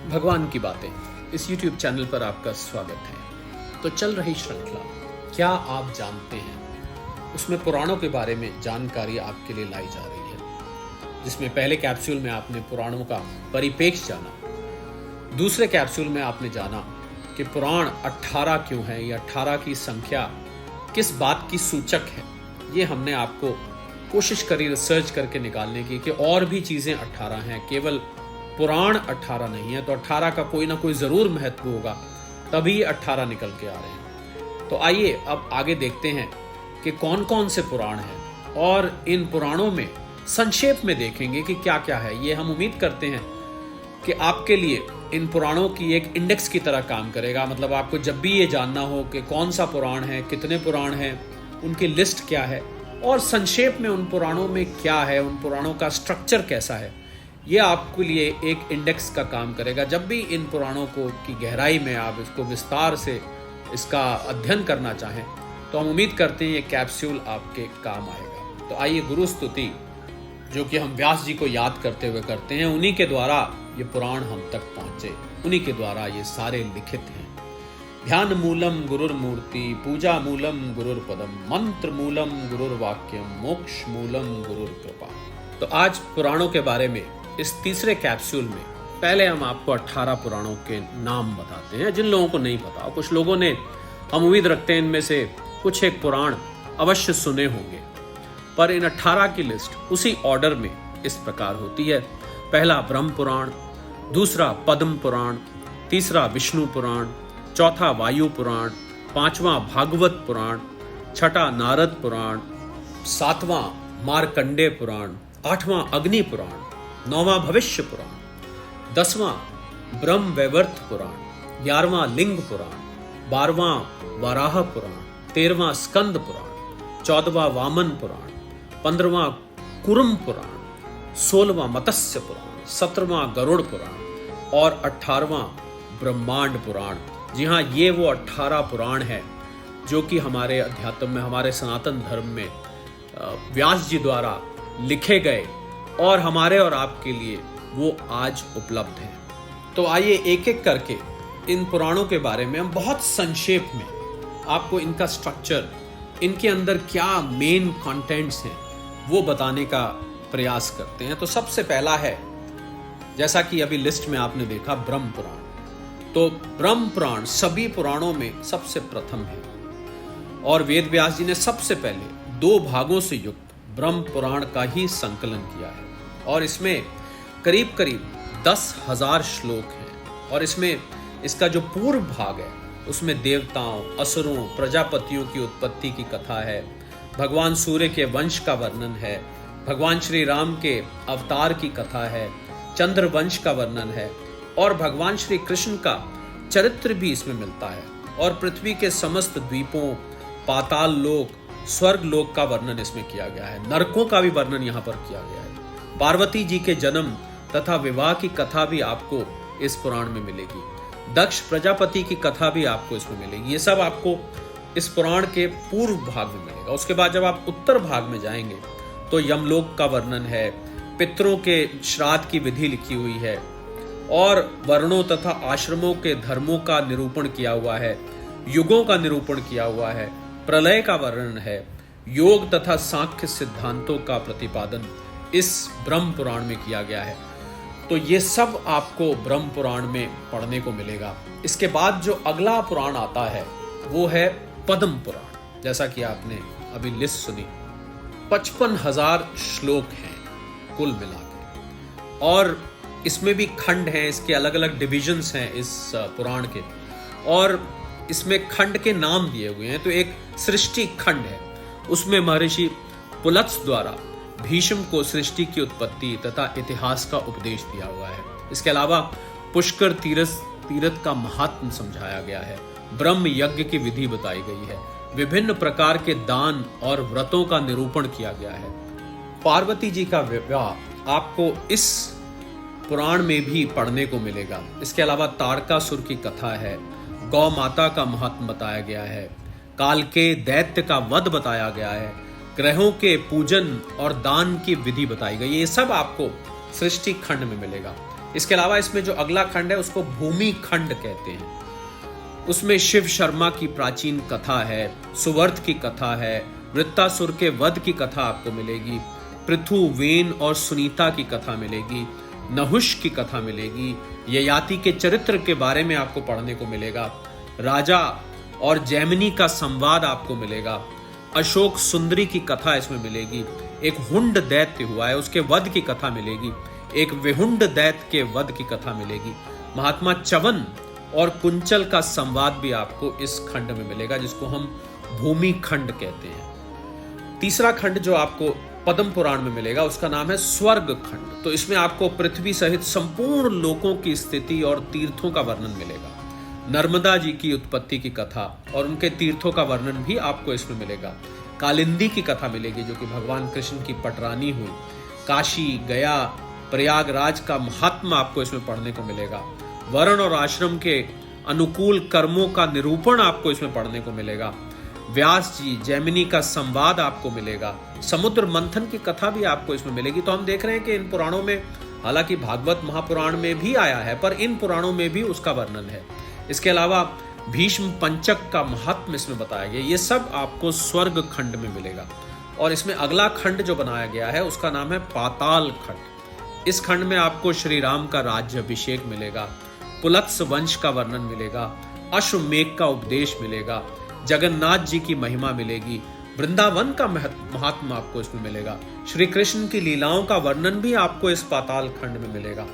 भगवान की बातें इस YouTube चैनल पर आपका स्वागत है। तो चल रही श्रृंखला क्या आप जानते हैं, उसमें पुराणों के बारे में जानकारी आपके लिए लाई जा रही है। जिसमें पहले कैप्सूल में आपने पुराणों का परिप्रेक्ष्य जाना, दूसरे कैप्सूल में आपने जाना कि पुराण 18 क्यों है, ये 18 की संख्या किस बात की सूचक है। ये हमने आपको कोशिश करी रिसर्च करके निकालने की कि और भी चीज़ें 18 हैं, केवल पुराण 18 नहीं है। तो 18 का कोई ना कोई ज़रूर महत्व होगा, तभी 18 निकल के आ रहे हैं। तो आइए अब आगे देखते हैं कि कौन कौन से पुराण हैं और इन पुराणों में संक्षेप में देखेंगे कि क्या क्या है। ये हम उम्मीद करते हैं कि आपके लिए इन पुराणों की एक इंडेक्स की तरह काम करेगा। मतलब आपको जब भी ये जानना हो कि कौन सा पुराण है, कितने पुराण हैं, उनकी लिस्ट क्या है और संक्षेप में उन पुराणों में क्या है, उन पुराणों का स्ट्रक्चर कैसा है, ये आपके लिए एक इंडेक्स का काम करेगा। जब भी इन पुराणों को की गहराई में आप इसको विस्तार से इसका अध्ययन करना चाहें तो हम उम्मीद करते हैं ये कैप्सूल आपके काम आएगा। तो आइए गुरु स्तुति, जो कि हम व्यास जी को याद करते हुए करते हैं, उन्हीं के द्वारा ये पुराण हम तक पहुँचे, उन्हीं के द्वारा ये सारे लिखित हैं। ध्यान मूलम गुरुर्मूर्ति, पूजा मूलम गुरुर्पदम, मंत्र मूलम गुरुर्वाक्यम, मोक्ष मूलम गुरुर्कृपा। तो आज पुराणों के बारे में इस तीसरे कैप्सूल में पहले हम आपको 18 पुराणों के नाम बताते हैं। जिन लोगों को नहीं पता, कुछ लोगों ने, हम उम्मीद रखते हैं इनमें से कुछ एक पुराण अवश्य सुने होंगे, पर इन 18 की लिस्ट उसी ऑर्डर में इस प्रकार होती है। पहला ब्रह्म पुराण, दूसरा पद्म पुराण, तीसरा विष्णु पुराण, चौथा वायु पुराण, पांचवा भागवत पुराण, छठा नारद पुराण, सातवां मार्कंडेय पुराण, आठवां अग्नि पुराण, नौवां भविष्य पुराण, 10वां ब्रह्म वैवर्त पुराण, 11वां लिंग पुराण, 12वां वराह पुराण, 13वां स्कंद पुराण, 14वां वामन पुराण, 15वां कुर्म पुराण, 16वां मत्स्य पुराण, 17वां गरुड़ पुराण और 18वां ब्रह्मांड पुराण। जी हाँ, ये वो 18 पुराण हैं जो कि हमारे अध्यात्म में, हमारे सनातन धर्म में व्यास जी द्वारा लिखे गए और हमारे और आपके लिए वो आज उपलब्ध हैं। तो आइए एक एक करके इन पुराणों के बारे में हम बहुत संक्षेप में आपको इनका स्ट्रक्चर, इनके अंदर क्या मेन कंटेंट्स हैं, वो बताने का प्रयास करते हैं। तो सबसे पहला है, जैसा कि अभी लिस्ट में आपने देखा, ब्रह्म पुराण। तो ब्रह्म पुराण सभी पुराणों में सबसे प्रथम है और वेद व्यास जी ने सबसे पहले 2 भागों से युक्त ब्रह्म पुराण का ही संकलन किया है और इसमें करीब करीब 10,000 श्लोक हैं। और इसमें इसका जो पूर्व भाग है उसमें देवताओं, असुरों, प्रजापतियों की उत्पत्ति की कथा है, भगवान सूर्य के वंश का वर्णन है, भगवान श्री राम के अवतार की कथा है, चंद्र वंश का वर्णन है और भगवान श्री कृष्ण का चरित्र भी इसमें मिलता है। और पृथ्वी के समस्त द्वीपों, पाताल लोक, स्वर्ग लोक का वर्णन इसमें किया गया है, नरकों का भी वर्णन यहाँ पर किया गया है। पार्वती जी के जन्म तथा विवाह की कथा भी आपको इस पुराण में मिलेगी, दक्ष प्रजापति की कथा भी आपको इसमें मिलेगी। ये सब आपको इस पुराण के पूर्व भाग में मिलेगा। उसके बाद जब आप उत्तर भाग में जाएंगे तो यमलोक का वर्णन है, पितरों के श्राद्ध की विधि लिखी हुई है और वर्णों तथा आश्रमों के धर्मों का निरूपण किया हुआ है, युगों का निरूपण किया हुआ है, प्रलय का वर्णन है, योग तथा सांख्य सिद्धांतों का प्रतिपादन इस ब्रह्म पुराण में किया गया है। तो ये सब आपको ब्रह्म पुराण में पढ़ने को मिलेगा। इसके बाद जो अगला पुराण आता है वो है पद्म पुराण। जैसा कि आपने अभी लिस्ट सुनी, 55,000 श्लोक हैं कुल मिला के और इसमें भी खंड हैं, इसके अलग अलग डिविजन्स हैं इस पुराण के और इसमें खंड के नाम दिए हुए हैं। तो एक सृष्टि खंड है, उसमें महर्षि पुलत्स्य द्वारा भीष्म को सृष्टि की उत्पत्ति तथा इतिहास का उपदेश दिया हुआ है। इसके अलावा पुष्कर तीर्थ का महात्म समझाया गया है, ब्रह्म यज्ञ की विधि बताई गई है, विभिन्न प्रकार के दान और व्रतों का निरूपण किया गया है। पार्वती जी का विवाह आपको इस पुराण में भी पढ़ने को मिलेगा। इसके अलावा तारकासुर की कथा है, गौ माता का महत्व बताया गया है, काल के दैत्य का वध बताया गया है, ग्रहों के पूजन और दान की विधि बताई गई। ये सब आपको सृष्टि खंड में मिलेगा। इसके अलावा इसमें जो अगला खंड है उसको भूमि खंड कहते हैं। उसमें शिव शर्मा की प्राचीन कथा है, सुवर्थ की कथा है, वृत्तासुर के वध की कथा आपको मिलेगी, पृथु, वेन और सुनीता की कथा मिलेगी, नहुष की कथा मिलेगी, ययाति के चरित्र के बारे में आपको पढ़ने को मिलेगा, राजा और जैमिनी का संवाद आपको मिलेगा, अशोक सुंदरी की कथा इसमें मिलेगी, एक हुंड दैत्य हुआ है उसके वध की कथा मिलेगी, एक विहुंड दैत्य के वध की कथा मिलेगी, महात्मा च्यवन और कुंचल का संवाद भी आपको इस खंड में मिलेगा, जिसको हम भूमि खंड कहते हैं। तीसरा खंड जो आपको पद्म पुराण में मिलेगा उसका नाम है स्वर्ग खंड। तो इसमें आपको पृथ्वी सहित संपूर्ण लोकों की स्थिति और तीर्थों का वर्णन मिलेगा। नर्मदा जी की उत्पत्ति की कथा और उनके तीर्थों का वर्णन भी आपको इसमें मिलेगा। कालिंदी की कथा मिलेगी जो कि भगवान कृष्ण की पटरानी हुई। काशी, गया, प्रयागराज का महात्मा आपको इसमें पढ़ने को मिलेगा। वर्ण और आश्रम के अनुकूल कर्मों का निरूपण आपको इसमें पढ़ने को मिलेगा। व्यास जी, जैमिनी का संवाद आपको मिलेगा। समुद्र मंथन की कथा भी आपको इसमें मिलेगी। तो हम देख रहे हैं कि इन पुराणों में, हालांकि भागवत महापुराण में भी आया है, पर इन पुराणों में भी उसका वर्णन है। इसके अलावा भीष्म पंचक का महात्म्य इसमें बताया गया। ये सब आपको स्वर्ग खंड में मिलेगा। और इसमें अगला खंड जो बनाया गया है उसका नाम है पाताल खंड। इस खंड में आपको श्री राम का राज्य अभिषेक मिलेगा, पुलत्स वंश का वर्णन मिलेगा, अश्वमेघ का उपदेश मिलेगा, जगन्नाथ जी की महिमा मिलेगी, वृंदावन का महात्मा आपको इसमें मिलेगा, श्री कृष्ण की लीलाओं का वर्णन भी आपको इस पाताल खंड में मिलेगा,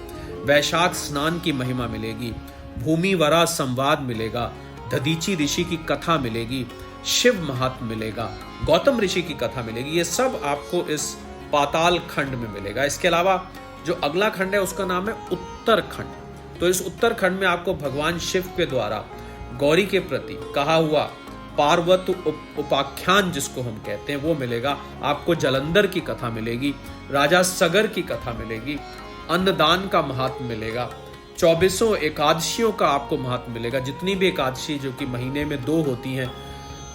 वैशाख स्नान की महिमा मिलेगी, भूमि वरा संवाद मिलेगा, दधीची ऋषि की कथा मिलेगी, शिव महात्म मिलेगा, गौतम ऋषि की कथा मिलेगी। ये सब आपको इस पाताल खंड में मिलेगा। इसके अलावा जो अगला खंड है उसका नाम है उत्तरखंड। तो इस उत्तरखंड में आपको भगवान शिव के द्वारा गौरी के प्रति कहा हुआ पार्वत उपाख्यान जिसको हम कहते हैं वो मिलेगा। आपको जलंधर की कथा मिलेगी, राजा सगर की कथा मिलेगी, अन्नदान का महात्म मिलेगा, 24 एकादशियों का आपको महात्म मिलेगा। जितनी भी एकादशी जो कि महीने में 2 होती हैं,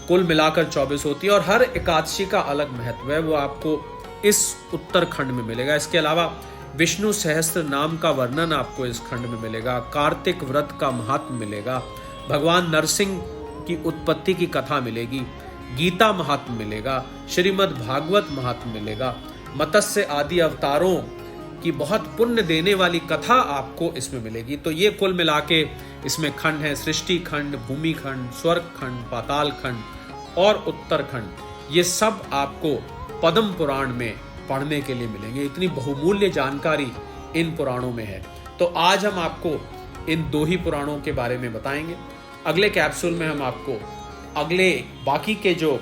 कुल मिलाकर 24 होती है और हर एकादशी का अलग महत्व है, वो आपको इस उत्तरखंड में मिलेगा। इसके अलावा विष्णु सहस्त्र नाम का वर्णन आपको इस खंड में मिलेगा, कार्तिक व्रत का महात्म मिलेगा, भगवान नरसिंह की उत्पत्ति की कथा मिलेगी, गीता महात्म मिलेगा, श्रीमद् भागवत महात्म मिलेगा, मत्स्य आदि अवतारों की बहुत पुण्य देने वाली कथा आपको इसमें मिलेगी। तो ये कुल मिला के इसमें खंड है सृष्टि खंड, भूमि खंड, स्वर्ग खंड, पाताल खंड और उत्तरखंड। ये सब आपको पद्म पुराण में पढ़ने के लिए मिलेंगे। इतनी बहुमूल्य जानकारी इन पुराणों में है। तो आज हम आपको इन 2 ही पुराणों के बारे में बताएंगे। अगले कैप्सूल में हम आपको अगले बाकी के जो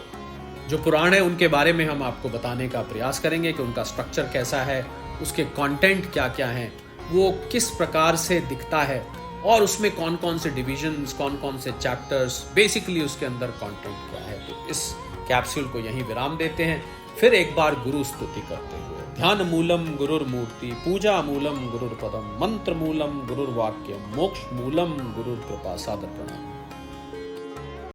पुराण है उनके बारे में हम आपको बताने का प्रयास करेंगे कि उनका स्ट्रक्चर कैसा है, उसके कंटेंट क्या क्या हैं, वो किस प्रकार से दिखता है और उसमें कौन कौन से डिविजन्स, कौन कौन से चैप्टर्स, बेसिकली उसके अंदर कंटेंट क्या है। तो इस कैप्सूल को यहीं विराम देते हैं। फिर एक बार गुरु स्तुति करते हुए, ध्यान मूलम गुरुर्मूर्ति, पूजा मूलम गुरुर्पदम, मंत्र मूलम गुरुर्वाक्यम, मोक्ष मूलम गुरुर्कृपा। सादर प्रणाम।